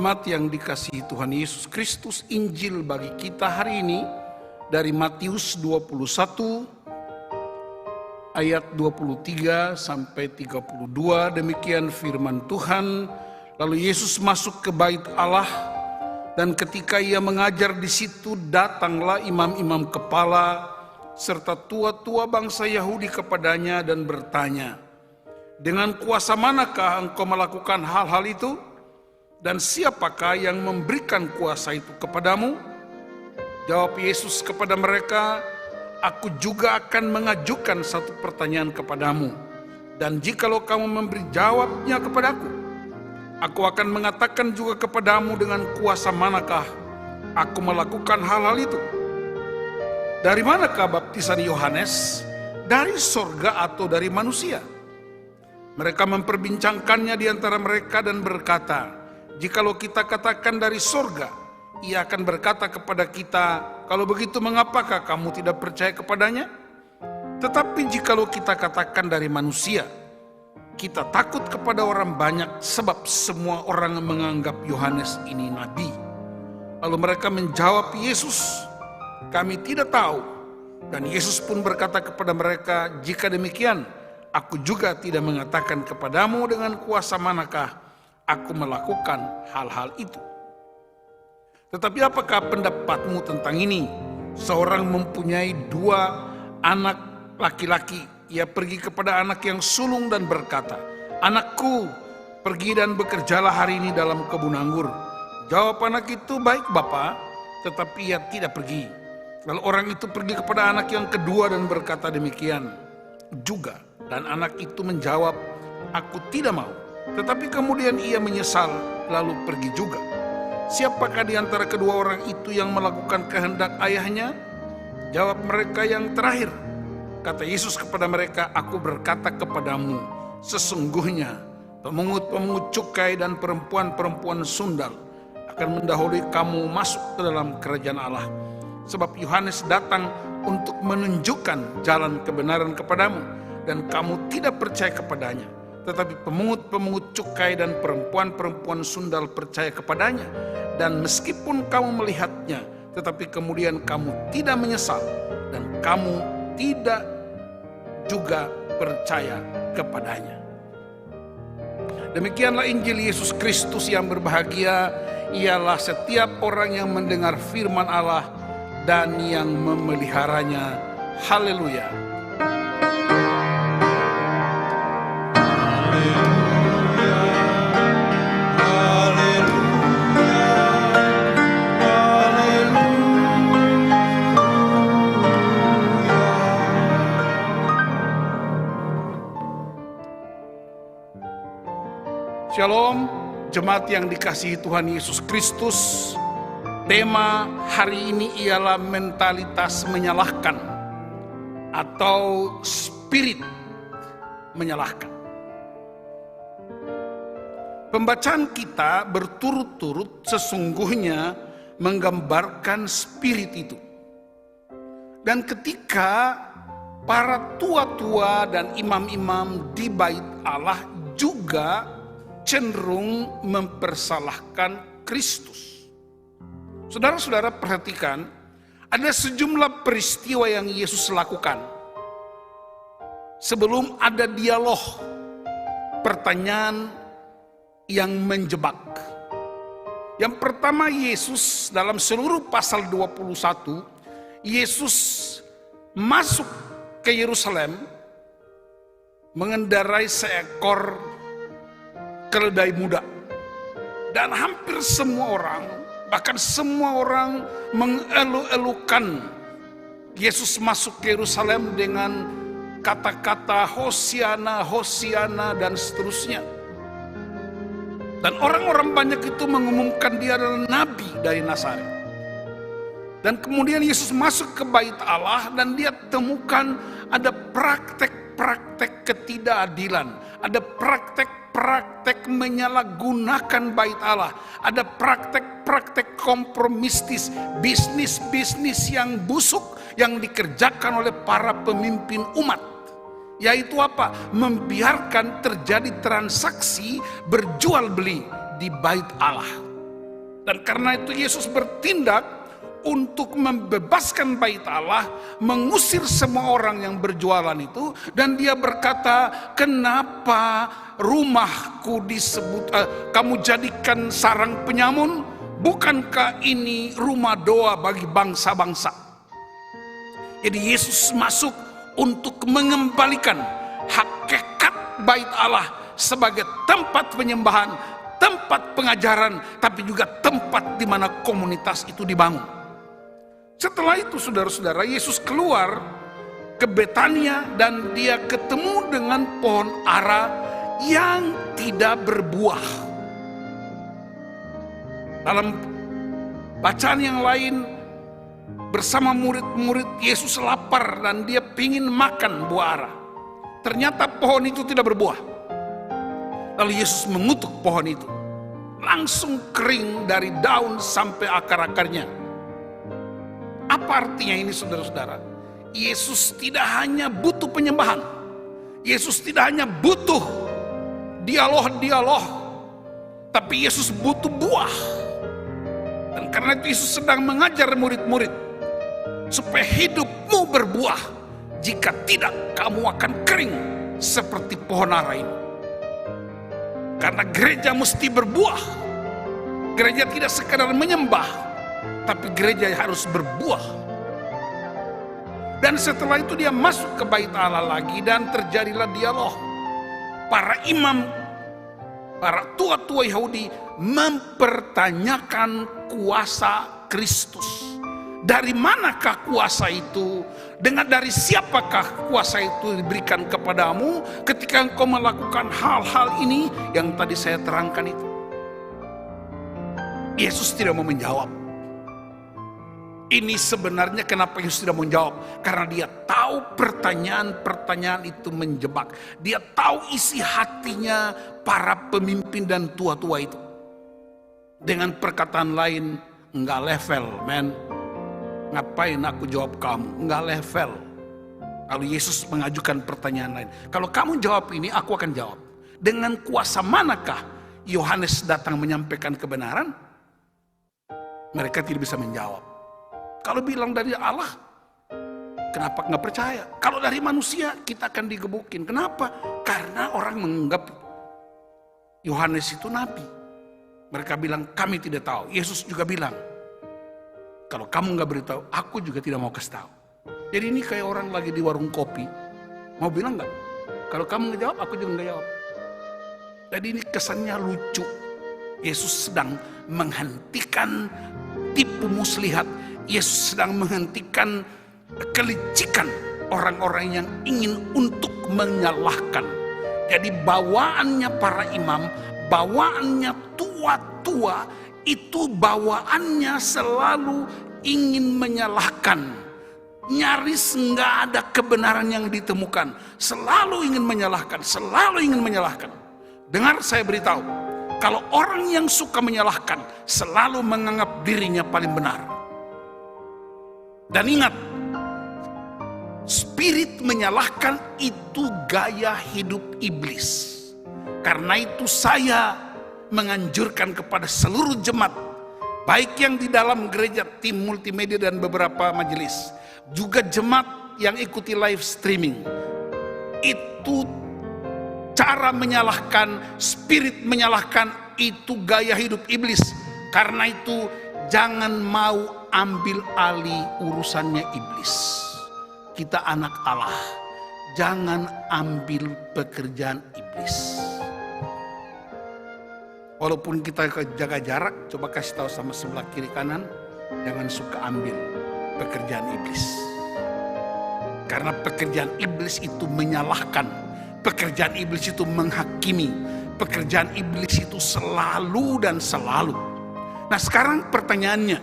Jemaat yang dikasihi Tuhan Yesus Kristus, Injil bagi kita hari ini dari Matius 21 ayat 23 sampai 32. Demikian firman Tuhan. Lalu Yesus masuk ke bait Allah, dan ketika ia mengajar di situ, datanglah imam-imam kepala serta tua-tua bangsa Yahudi kepadanya dan bertanya, "Dengan kuasa manakah engkau melakukan hal-hal itu? Dan siapakah yang memberikan kuasa itu kepadamu?" Jawab Yesus kepada mereka, "Aku juga akan mengajukan satu pertanyaan kepadamu. Dan jikalau kamu memberi jawabnya kepadaku, aku akan mengatakan juga kepadamu dengan kuasa manakah aku melakukan hal-hal itu. Dari manakah baptisan Yohanes? Dari sorga atau dari manusia?" Mereka memperbincangkannya di antara mereka dan berkata, "Jikalau kita katakan dari sorga, ia akan berkata kepada kita, 'Kalau begitu mengapakah kamu tidak percaya kepadanya?' Tetapi jikalau kita katakan dari manusia, kita takut kepada orang banyak, sebab semua orang menganggap Yohanes ini nabi." Lalu mereka menjawab Yesus, "Kami tidak tahu." Dan Yesus pun berkata kepada mereka, "Jika demikian, aku juga tidak mengatakan kepadamu dengan kuasa manakah aku melakukan hal-hal itu. Tetapi apakah pendapatmu tentang ini? Seorang mempunyai 2 anak laki-laki. Ia pergi kepada anak yang sulung dan berkata, 'Anakku, pergi dan bekerjalah hari ini dalam kebun anggur.' Jawab anak itu, 'Baik, Bapa,' tetapi ia tidak pergi. Lalu orang itu pergi kepada anak yang kedua dan berkata demikian juga. Dan anak itu menjawab, 'Aku tidak mau.' Tetapi kemudian ia menyesal, lalu pergi juga. Siapakah di antara kedua orang itu yang melakukan kehendak ayahnya?" Jawab mereka, "Yang terakhir." Kata Yesus kepada mereka, "Aku berkata kepadamu, sesungguhnya pemungut-pemungut cukai dan perempuan-perempuan sundal akan mendahului kamu masuk ke dalam kerajaan Allah. Sebab Yohanes datang untuk menunjukkan jalan kebenaran kepadamu, dan kamu tidak percaya kepadanya. Tetapi pemungut-pemungut cukai dan perempuan-perempuan sundal percaya kepadanya. Dan meskipun kamu melihatnya, tetapi kemudian kamu tidak menyesal, dan kamu tidak juga percaya kepadanya." Demikianlah Injil Yesus Kristus. Yang berbahagia ialah setiap orang yang mendengar firman Allah dan yang memeliharanya. Haleluya. Shalom, jemaat yang dikasihi Tuhan Yesus Kristus. Tema hari ini ialah mentalitas menyalahkan atau spirit menyalahkan. Pembacaan kita berturut-turut sesungguhnya menggambarkan spirit itu. Dan ketika para tua-tua dan imam-imam di bait Allah juga cenderung mempersalahkan Kristus. Saudara-saudara perhatikan, ada sejumlah peristiwa yang Yesus lakukan sebelum ada dialog, pertanyaan yang menjebak. Yang pertama, Yesus dalam seluruh pasal 21, Yesus masuk ke Yerusalem mengendarai seekor keledai muda. Dan hampir semua orang, bahkan semua orang mengeluh-elukan Yesus masuk ke Yerusalem dengan kata-kata Hosiana, Hosiana, dan seterusnya. Dan orang-orang banyak itu mengumumkan dia adalah nabi dari Nazaret. Dan kemudian Yesus masuk ke bait Allah dan dia temukan ada praktek-praktek ketidakadilan, ada praktek menyalahgunakan bait Allah, ada praktek kompromistis, bisnis yang busuk yang dikerjakan oleh para pemimpin umat. Yaitu apa? Membiarkan terjadi transaksi berjual beli di bait Allah. Dan karena itu Yesus bertindak untuk membebaskan bait Allah, mengusir semua orang yang berjualan itu. Dan dia berkata, kenapa rumahku disebut kamu jadikan sarang penyamun? Bukankah ini rumah doa bagi bangsa-bangsa? Jadi Yesus masuk untuk mengembalikan hakikat bait Allah sebagai tempat penyembahan, tempat pengajaran, tapi juga tempat di mana komunitas itu dibangun. Setelah itu saudara-saudara, Yesus keluar ke Betania dan dia ketemu dengan pohon ara yang tidak berbuah. Dalam bacaan yang lain, bersama murid-murid Yesus lapar dan dia pingin makan buah ara. Ternyata pohon itu tidak berbuah. Lalu Yesus mengutuk pohon itu. Langsung kering dari daun sampai akar-akarnya. Apa artinya ini saudara-saudara? Yesus tidak hanya butuh penyembahan. Yesus tidak hanya butuh dialog, tapi Yesus butuh buah. Dan karena itu Yesus sedang mengajar murid-murid supaya hidupmu berbuah. Jika tidak, kamu akan kering seperti pohon ara ini. Karena gereja mesti berbuah. Gereja tidak sekadar menyembah, tapi gereja harus berbuah. Dan setelah itu dia masuk ke bait Allah lagi dan terjadilah dialog. Para imam, para tua-tua Yahudi mempertanyakan kuasa Kristus. Dari manakah kuasa itu? Dari siapakah kuasa itu diberikan kepadamu ketika engkau melakukan hal-hal ini yang tadi saya terangkan itu? Yesus tidak mau menjawab. Ini sebenarnya kenapa Yesus tidak mau menjawab? Karena dia tahu pertanyaan-pertanyaan itu menjebak. Dia tahu isi hatinya para pemimpin dan tua-tua itu. Dengan perkataan lain, enggak level, men. Ngapain aku jawab kamu? Enggak level. Lalu Yesus mengajukan pertanyaan lain. Kalau kamu jawab ini, aku akan jawab. Dengan kuasa manakah Yohanes datang menyampaikan kebenaran? Mereka tidak bisa menjawab. Kalau bilang dari Allah, kenapa nggak percaya? Kalau dari manusia, kita akan digebukin. Kenapa? Karena orang menganggap Yohanes itu nabi. Mereka bilang, kami tidak tahu. Yesus juga bilang, kalau kamu nggak beritahu, aku juga tidak mau kasih tahu. Jadi ini kayak orang lagi di warung kopi, mau bilang nggak? Kalau kamu nggak jawab, aku juga nggak jawab. Jadi ini kesannya lucu. Yesus sedang menghentikan tipu muslihat. Yesus sedang menghentikan kelicikan orang-orang yang ingin untuk menyalahkan. Jadi bawaannya para imam, bawaannya tua-tua, itu bawaannya selalu ingin menyalahkan. Nyaris nggak ada kebenaran yang ditemukan. Selalu ingin menyalahkan, selalu ingin menyalahkan. Dengar saya beritahu, kalau orang yang suka menyalahkan selalu menganggap dirinya paling benar. Dan ingat, spirit menyalahkan itu gaya hidup iblis. Karena itu saya menganjurkan kepada seluruh jemaat, baik yang di dalam gereja, tim multimedia dan beberapa majelis, juga jemaat yang ikuti live streaming, itu cara menyalahkan, spirit menyalahkan itu gaya hidup iblis. Karena itu jangan mau ambil alih urusannya iblis. Kita anak Allah, jangan ambil pekerjaan iblis. Walaupun kita jaga jarak, coba kasih tahu sama sebelah kiri kanan, jangan suka ambil pekerjaan iblis. Karena pekerjaan iblis itu menyalahkan, pekerjaan iblis itu menghakimi, pekerjaan iblis itu selalu dan selalu. Nah sekarang pertanyaannya,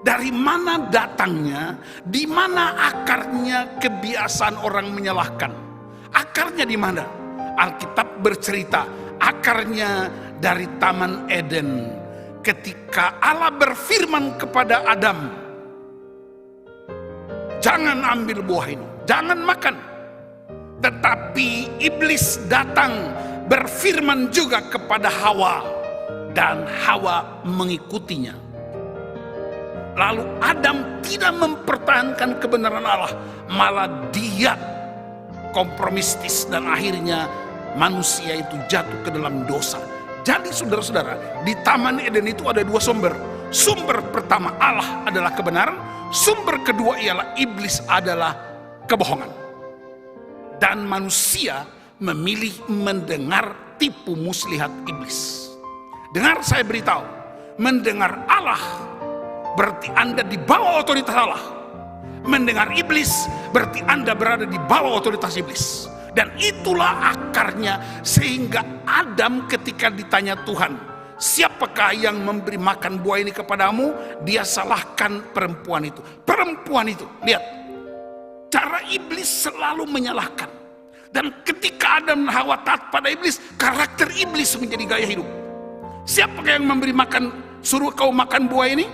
dari mana datangnya, di mana akarnya kebiasaan orang menyalahkan? Akarnya di mana? Alkitab bercerita, akarnya dari Taman Eden. Ketika Allah berfirman kepada Adam, jangan ambil buah ini, jangan makan. Tetapi iblis datang berfirman juga kepada Hawa, dan Hawa mengikutinya. Lalu Adam tidak mempertahankan kebenaran Allah, malah dia kompromistis dan akhirnya manusia itu jatuh ke dalam dosa. Jadi saudara-saudara, di Taman Eden itu ada dua sumber. Sumber pertama Allah adalah kebenaran, sumber kedua ialah iblis adalah kebohongan. Dan manusia memilih mendengar tipu muslihat iblis. Dengar saya beritahu, mendengar Allah berarti Anda di bawah otoritas Allah. Mendengar iblis berarti Anda berada di bawah otoritas iblis. Dan itulah akarnya, sehingga Adam ketika ditanya Tuhan, siapakah yang memberi makan buah ini kepadamu? Dia salahkan perempuan itu. Perempuan itu, lihat, cara iblis selalu menyalahkan. Dan ketika Adam dan Hawa taat pada iblis, karakter iblis menjadi gaya hidup. Siapakah yang memberi makan, suruh kau makan buah ini?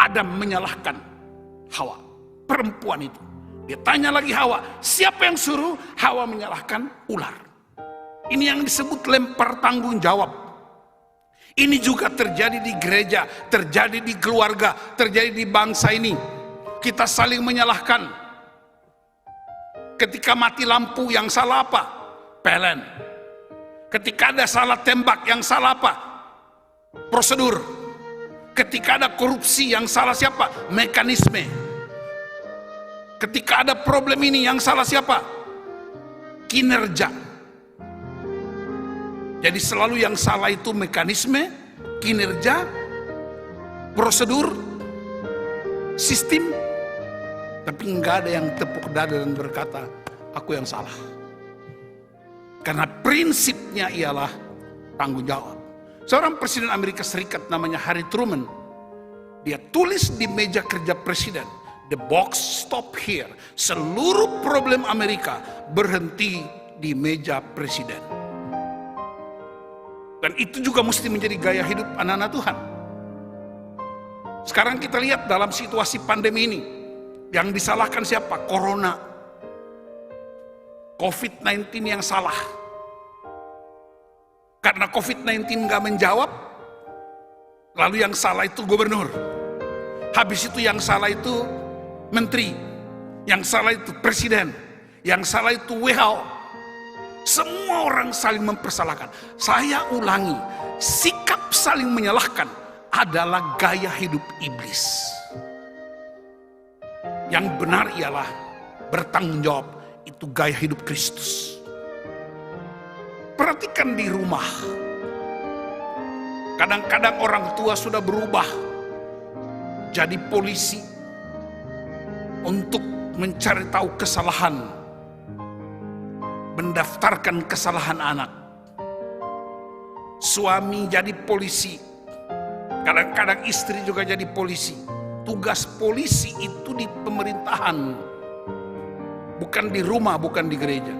Adam menyalahkan Hawa, perempuan itu. Dia tanya lagi Hawa, siapa yang suruh? Hawa menyalahkan ular. Ini yang disebut lempar tanggung jawab. Ini juga terjadi di gereja, terjadi di keluarga, terjadi di bangsa ini. Kita saling menyalahkan. Ketika mati lampu, yang salah apa? PLN. Ketika ada salah tembak, yang salah apa? Prosedur. Ketika ada korupsi, yang salah siapa? Mekanisme. Ketika ada problem ini, yang salah siapa? Kinerja. Jadi selalu yang salah itu mekanisme, kinerja, prosedur, sistem. Tapi enggak ada yang tepuk dada dan berkata, aku yang salah. Karena prinsipnya ialah tanggung jawab. Seorang presiden Amerika Serikat namanya Harry Truman, dia tulis di meja kerja presiden, the box stop here. Seluruh problem Amerika berhenti di meja presiden. Dan itu juga mesti menjadi gaya hidup anak-anak Tuhan. Sekarang kita lihat dalam situasi pandemi ini, yang disalahkan siapa? Corona, COVID-19 yang salah. Karena COVID-19 gak menjawab, lalu yang salah itu gubernur. Habis itu yang salah itu menteri, yang salah itu presiden, yang salah itu WHO. Semua orang saling mempersalahkan. Saya ulangi, sikap saling menyalahkan adalah gaya hidup iblis. Yang benar ialah bertanggung jawab, itu gaya hidup Kristus. Perhatikan di rumah. Kadang-kadang orang tua sudah berubah jadi polisi untuk mencari tahu kesalahan, mendaftarkan kesalahan anak. Suami jadi polisi, kadang-kadang istri juga jadi polisi. Tugas polisi itu di pemerintahan, bukan di rumah, bukan di gereja.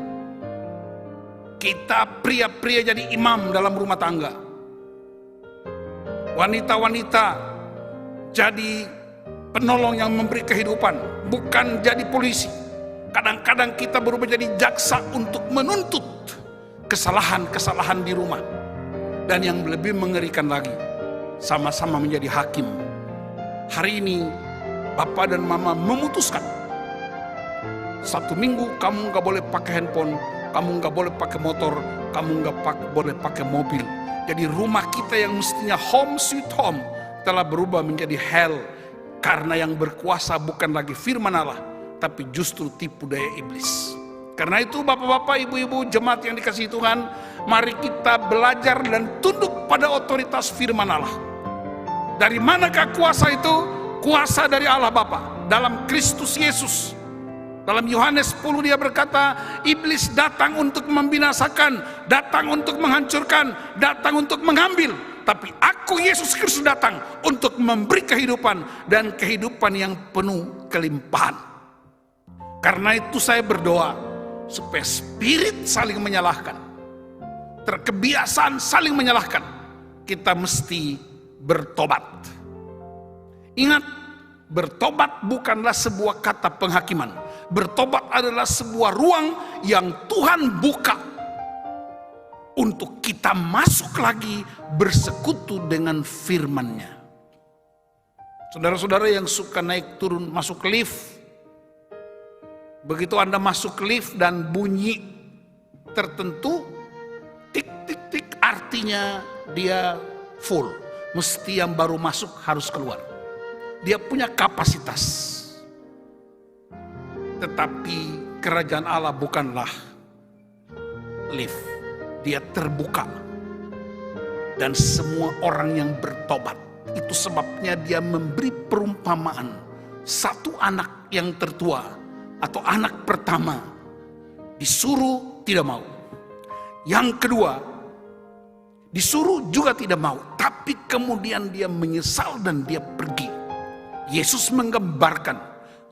Kita pria-pria jadi imam dalam rumah tangga, wanita-wanita jadi penolong yang memberi kehidupan, bukan jadi polisi. Kadang-kadang kita berubah jadi jaksa untuk menuntut kesalahan-kesalahan di rumah. Dan yang lebih mengerikan lagi, sama-sama menjadi hakim. Hari ini Bapak dan Mama memutuskan, 1 minggu kamu gak boleh pakai handphone, kamu gak boleh pakai motor, kamu gak boleh pakai mobil. Jadi rumah kita yang mestinya home sweet home telah berubah menjadi hell. Karena yang berkuasa bukan lagi firman Allah, tapi justru tipu daya iblis. Karena itu bapak-bapak, ibu-ibu, jemaat yang dikasihi Tuhan, mari kita belajar dan tunduk pada otoritas firman Allah. Dari manakah kuasa itu? Kuasa dari Allah Bapa dalam Kristus Yesus. Dalam Yohanes 10 dia berkata, iblis datang untuk membinasakan, datang untuk menghancurkan, datang untuk mengambil. Tapi aku Yesus Kristus datang untuk memberi kehidupan dan kehidupan yang penuh kelimpahan. Karena itu saya berdoa supaya spirit saling menyalahkan, terkebiasaan saling menyalahkan, kita mesti bertobat. Ingat, bertobat bukanlah sebuah kata penghakiman. Bertobat adalah sebuah ruang yang Tuhan buka untuk kita masuk lagi bersekutu dengan firman-Nya. Saudara-saudara yang suka naik turun masuk lift, begitu Anda masuk lift dan bunyi tertentu, tik tik tik, artinya dia full. Mesti yang baru masuk harus keluar. Dia punya kapasitas. Tetapi kerajaan Allah bukanlah lift. Dia terbuka. Dan semua orang yang bertobat. Itu sebabnya dia memberi perumpamaan. Satu anak yang tertua atau anak pertama disuruh tidak mau. Yang kedua disuruh juga tidak mau. Tapi kemudian dia menyesal dan dia pergi. Yesus menggambarkan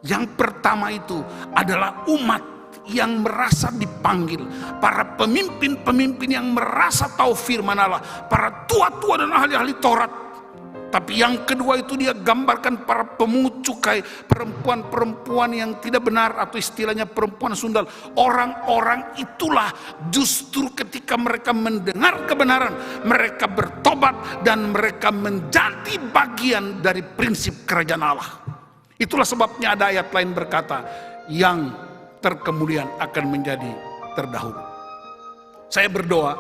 yang pertama itu adalah umat yang merasa dipanggil, para pemimpin-pemimpin yang merasa tahu firman Allah, para tua-tua dan ahli-ahli Taurat. Tapi yang kedua itu dia gambarkan para pemungut cukai, perempuan-perempuan yang tidak benar, atau istilahnya perempuan sundal. Orang-orang itulah justru ketika mereka mendengar kebenaran, mereka bertobat dan mereka menjadi bagian dari prinsip kerajaan Allah. Itulah sebabnya ada ayat lain berkata, yang terkemudian akan menjadi terdahulu. Saya berdoa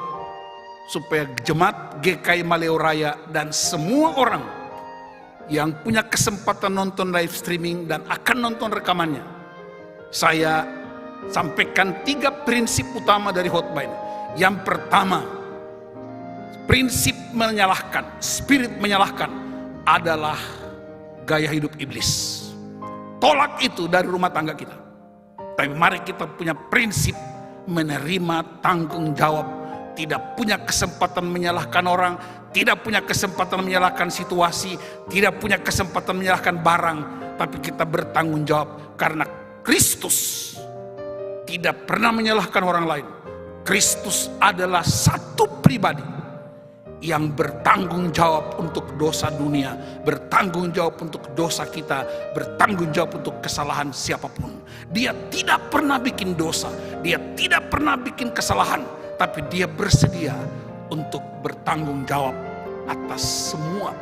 supaya jemaat GKI Maleo Raya dan semua orang yang punya kesempatan nonton live streaming dan akan nonton rekamannya, saya sampaikan 3 prinsip utama dari khotbah ini. Yang pertama, prinsip menyalahkan, spirit menyalahkan adalah gaya hidup iblis. Tolak itu dari rumah tangga kita. Tapi mari kita punya prinsip menerima tanggung jawab. Tidak punya kesempatan menyalahkan orang, tidak punya kesempatan menyalahkan situasi, tidak punya kesempatan menyalahkan barang. Tapi kita bertanggung jawab karena Kristus tidak pernah menyalahkan orang lain. Kristus adalah satu pribadi yang bertanggung jawab untuk dosa dunia, bertanggung jawab untuk dosa kita, bertanggung jawab untuk kesalahan siapapun. Dia tidak pernah bikin dosa, dia tidak pernah bikin kesalahan, tapi dia bersedia untuk bertanggung jawab atas semua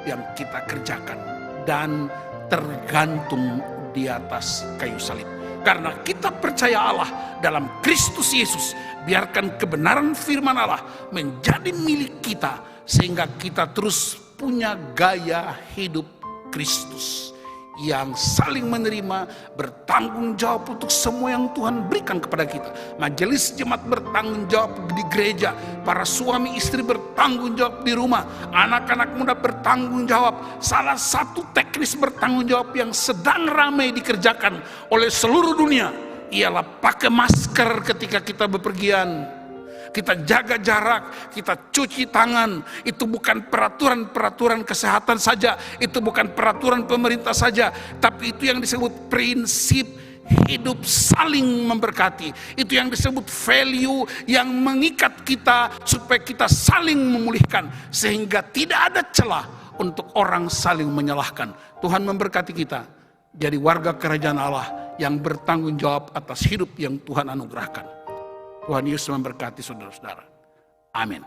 yang kita kerjakan dan tergantung di atas kayu salib. Karena kita percaya Allah dalam Kristus Yesus, biarkan kebenaran firman Allah menjadi milik kita, sehingga kita terus punya gaya hidup Kristus yang saling menerima, bertanggung jawab untuk semua yang Tuhan berikan kepada kita. Majelis jemaat bertanggung jawab di gereja, para suami istri bertanggung jawab di rumah, anak-anak muda bertanggung jawab. Salah satu teknis bertanggung jawab yang sedang ramai dikerjakan oleh seluruh dunia ialah pakai masker ketika kita bepergian. Kita jaga jarak, kita cuci tangan. Itu bukan peraturan-peraturan kesehatan saja, itu bukan peraturan pemerintah saja, tapi itu yang disebut prinsip hidup saling memberkati. Itu yang disebut value yang mengikat kita supaya kita saling memulihkan, sehingga tidak ada celah untuk orang saling menyalahkan. Tuhan memberkati kita jadi warga kerajaan Allah yang bertanggung jawab atas hidup yang Tuhan anugerahkan. Tuhan Yesus memberkati saudara-saudara. Amin.